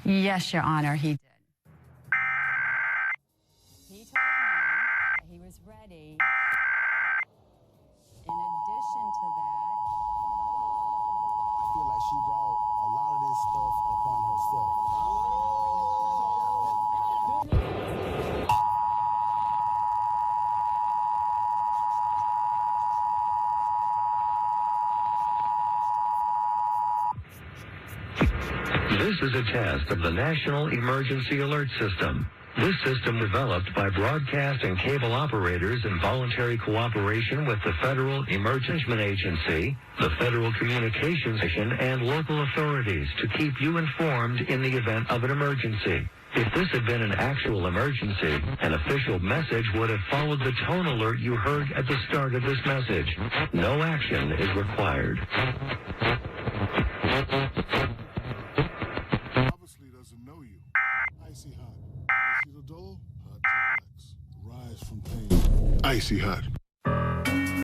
Yes, Your Honor, he did. He told me that he was ready. In addition to that, I feel like she brought a lot of this stuff upon herself. This is a test of the National Emergency Alert System. This system developed by broadcast and cable operators in voluntary cooperation with the Federal Emergency Agency, the Federal Communications Commission, and local authorities to keep you informed in the event of an emergency. If this had been an actual emergency, an official message would have followed the tone alert you heard at the start of this message. No action is required. Obviously doesn't know you. Icy hot. See the door? Hot to relax. Rise from pain. Icy hot.